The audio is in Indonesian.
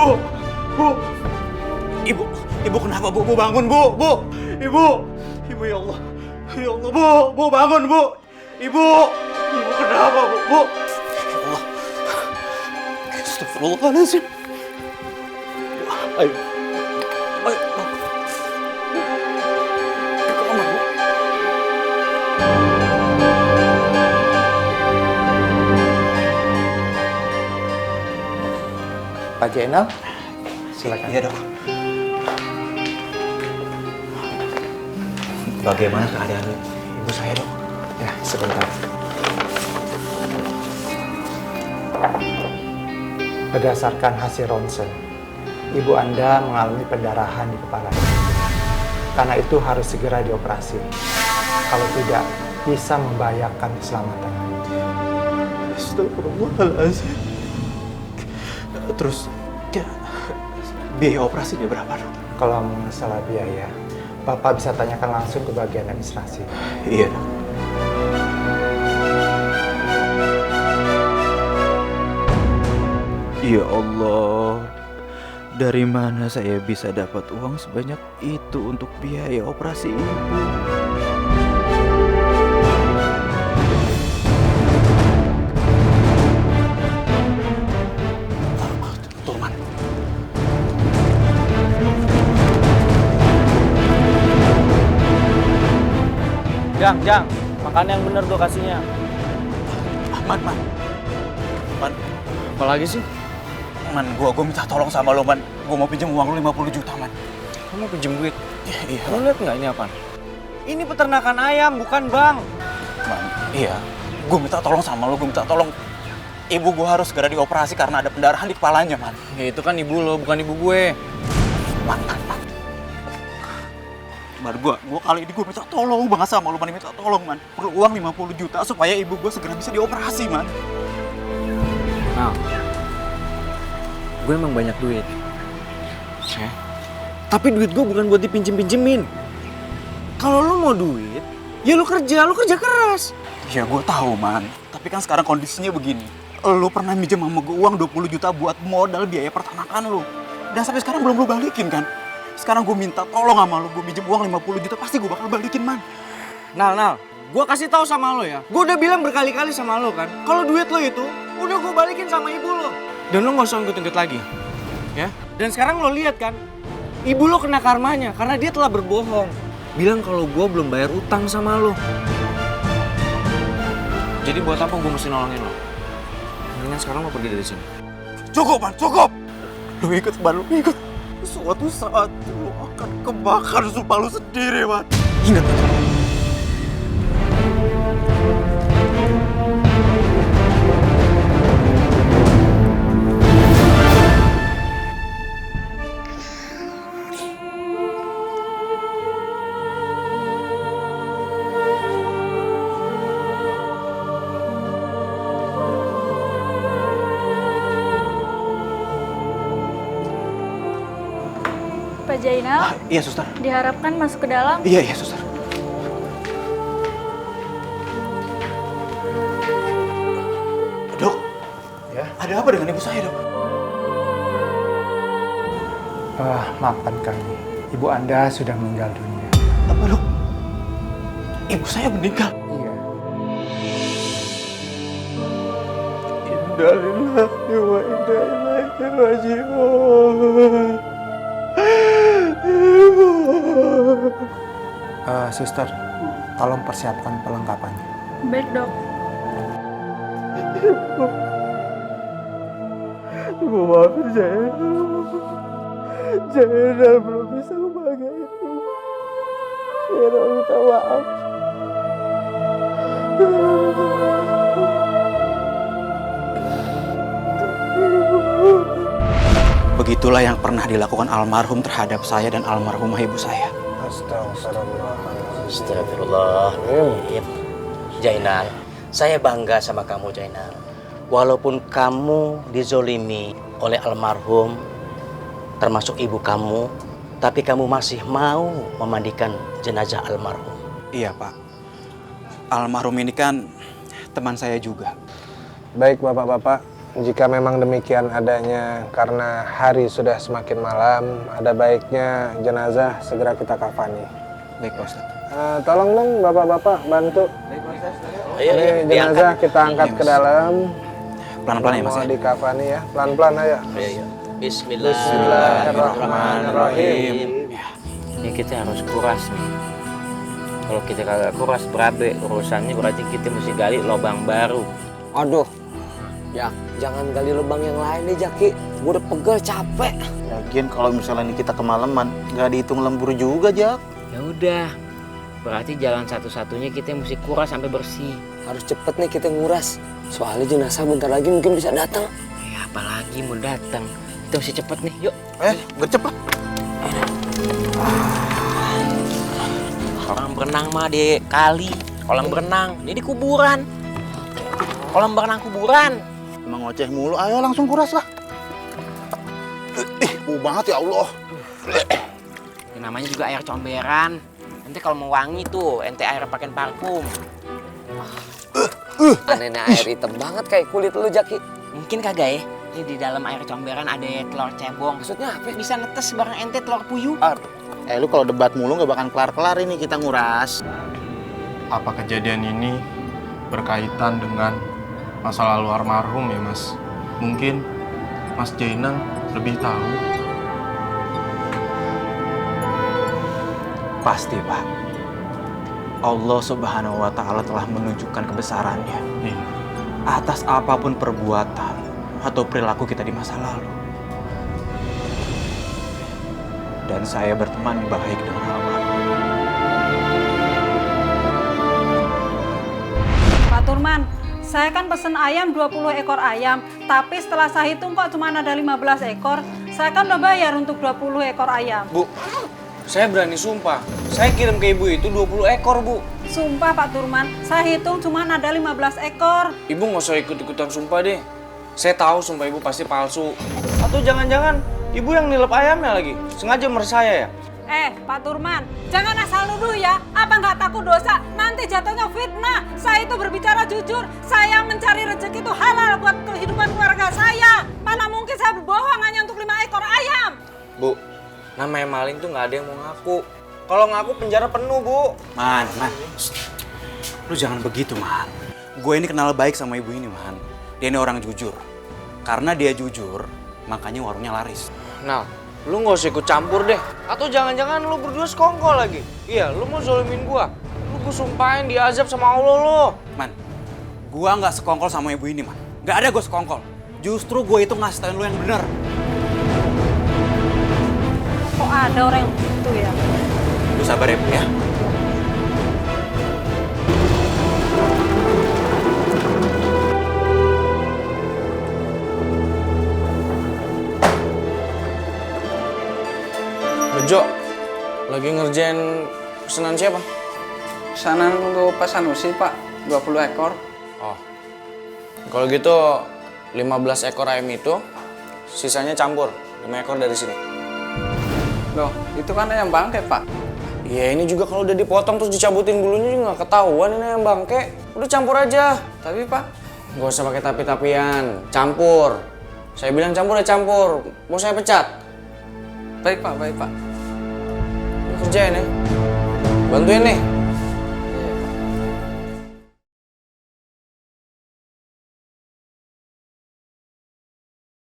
Bu. Ibu kenapa, Bu? Bu bangun, Bu. Bu. Ibu ya Allah. Ya Allah, Bu. Bu bangun, Bu. Ibu kenapa, Bu? Bu. Ya Allah. Astagfirullahaladzim. Ayo. Ayo. Ke kamar, Bu. Pak Jainal, silakan. Iya, Dok. Bagaimana keadaan ibu saya, Dok? Ya, sebentar. Berdasarkan hasil ronsen, ibu Anda mengalami pendarahan di kepala. Karena itu harus segera dioperasi. Kalau tidak, bisa membahayakan keselamatan. Astagfirullahaladzim. Terus, biaya operasinya berapa, Dok? Kalau masalah biaya, Bapak bisa tanyakan langsung ke bagian administrasi. Iya, Dok. Ya Allah, dari mana saya bisa dapat uang sebanyak itu untuk biaya operasi ibu? Turman. Jang, makan yang bener tuh kasihnya. Man. Apa lagi sih? Man, gua minta tolong sama lo, Man. Gua mau pinjam uang lo 50 juta, Man. Kamu pinjem duit? Iya. Lu lihat nggak ini apaan? Ini peternakan ayam, bukan bank. Man, iya. Gua minta tolong sama lo, gua minta tolong. Ibu gua harus segera dioperasi karena ada pendarahan di kepalanya, Man. Ya itu kan ibu lo, bukan ibu gue. Man. Gua kali ini minta tolong banget sama lo, Man. Minta tolong, Man. Perlu uang 50 juta supaya ibu gua segera bisa dioperasi, Man. Nah, gue emang banyak duit. Tapi duit gue bukan buat dipinjem-pinjemin. Kalau lo mau duit, ya lo kerja keras. Ya gua tahu, Man. Tapi kan sekarang kondisinya begini. Lo pernah minjem sama gua uang 20 juta buat modal biaya pertanakan lo. Dan sampai sekarang belum lo balikin kan? Sekarang gue minta tolong sama lo, gue minjem uang 50 juta, pasti gue bakal balikin, Man. Nal, gue kasih tahu sama lo ya. Gue udah bilang berkali-kali sama lo kan, kalau duit lo itu udah gue balikin sama ibu lo. Dan lo nggak usah ngikut-ngikut lagi, ya. Dan sekarang lo lihat kan, ibu lo kena karmanya karena dia telah berbohong. Bilang kalau gue belum bayar utang sama lo. Jadi buat apa gue mesti nolongin lo? Mendingan sekarang lo pergi dari sini. Cukup, Man, cukup. Lo ikut, Man, lo ikut. Suatu saat lo akan kebakar sumpah lo sendiri, Man. Ingat, Man. Pak Jainal, Iya, Suster. diharapkan masuk ke dalam. Iya, Suster. Dok, Ya. ada apa dengan ibu saya, Dok? Maafkan kami, ibu Anda sudah meninggal dunia. Apa, Dok? Ibu saya meninggal? Iya. Inna lillahi wa inna ilaihi raji'un. Ibu. Suster, tolong persiapkan perlengkapannya. Baik, Dok. Ibu maafin saya. Saya belum bisa membahagiain ibu. Saya minta maaf. Begitulah yang pernah dilakukan almarhum terhadap saya dan almarhumah ibu saya. Astagfirullahaladzim. Jainal, saya bangga sama kamu, Jainal. Walaupun kamu dizolimi oleh almarhum, termasuk ibu kamu, tapi kamu masih mau memandikan jenazah almarhum. Iya, Pak. Almarhum ini kan teman saya juga. Baik, Bapak-Bapak. jika memang demikian adanya karena hari sudah semakin malam, ada baiknya jenazah segera kita kafani. Baik Pak Ustadz. Tolong dong bapak-bapak bantu. Ayo, Ini jenazah kita angkat ke dalam. Pelan-pelan ya Mas Mau ya. dikafani ya, pelan-pelan ayo. Ayo. Bismillahirrahmanirrahim. Ini kita harus kuras nih. Kalau kita kagak kuras berabe urusannya, berarti kita mesti gali lubang baru. Aduh, ya jangan gali lubang yang lain deh Jaki. Gue udah pegel capek. Lagian kalau misalnya ini kita kemalaman, nggak dihitung lembur juga, Jak. Ya udah, berarti jalan satu-satunya kita mesti kuras sampai bersih. Harus cepet nih kita nguras. Soalnya jenazah bentar lagi mungkin bisa datang. Ya apalagi mau datang, kita mesti cepet nih. Yuk. Bercepat. Orang berenang mah di kali, kolam berenang. Ini di kuburan. Kolam berenang kuburan. Emang ngoceh mulu, ayo langsung kuras lah. Bau banget ya Allah. Ini namanya juga air comberan. Nanti kalau mau wangi tuh, ente air pakai parfum. Anehnya air hitam banget kayak kulit lu Jaki. Mungkin kagak ya? Ini di dalam air comberan ada telur cebong. Maksudnya apa? Bisa netes bareng ente telur puyuh. Lu kalau debat mulu nggak bakal kelar-kelar ini kita nguras. Apa kejadian ini berkaitan dengan masa lalu almarhum ya Mas? Mungkin Mas Jainal lebih tahu. Pasti Pak. Allah Subhanahu wa Ta'ala telah menunjukkan kebesarannya atas apapun perbuatan atau perilaku kita di masa lalu. Dan saya berteman baik dengan almarhum. Pak Turman, saya kan pesen ayam 20 ekor ayam, tapi setelah saya hitung kok cuma ada 15 ekor. Saya kan udah bayar untuk 20 ekor ayam. Bu, saya berani sumpah. Saya kirim ke ibu itu 20 ekor, Bu. Sumpah Pak Turman, saya hitung cuma ada 15 ekor. Ibu nggak usah ikut-ikutan sumpah deh. Saya tahu sumpah ibu pasti palsu. Atau jangan-jangan ibu yang nilep ayamnya lagi. Sengaja meres saya ya? Pak Turman, jangan asal nuduh ya. Apa nggak takut dosa? Nanti jatuhnya fitnah. Saya itu berbicara jujur. Saya mencari rezeki itu halal buat kehidupan keluarga saya. Mana mungkin saya berbohong hanya untuk 5 ekor ayam. Bu, namanya maling tuh nggak ada yang mau ngaku. Kalau ngaku penjara penuh, Bu. Man. Shh. Lu jangan begitu, Man. Gue ini kenal baik sama ibu ini, Man. Dia ini orang jujur. Karena dia jujur, makanya warungnya laris. Nah, lu nggak usah ikut campur deh. Atau jangan-jangan lu berdua sekongkol lagi. Iya, lu mau zolimin gua. Lu sumpahin diazab sama Allah lo. Man, gua nggak sekongkol sama ibu ini, Man. Nggak ada gue sekongkol. Justru gue itu ngasih tauin lu yang bener. Kok ada orang yang begitu ya? Lu sabar ya, Bu, ya. Bejo, lagi ngerjain pesanan siapa? Pesanan untuk Pak Sanusi, Pak. 20 ekor. Oh, kalau gitu 15 ekor ayam itu, sisanya campur. 5 ekor dari sini. Loh, itu kan ayam bangke, Pak. Iya, ini juga kalau udah dipotong terus dicabutin bulunya juga nggak ketahuan ini ayam bangke. Udah campur aja. Tapi, Pak, Nggak usah pakai tapi-tapian, campur. Saya bilang campur ya campur. Mau saya pecat? baik, Pak, baik, Pak. Kerjain ya. Bantuin nih.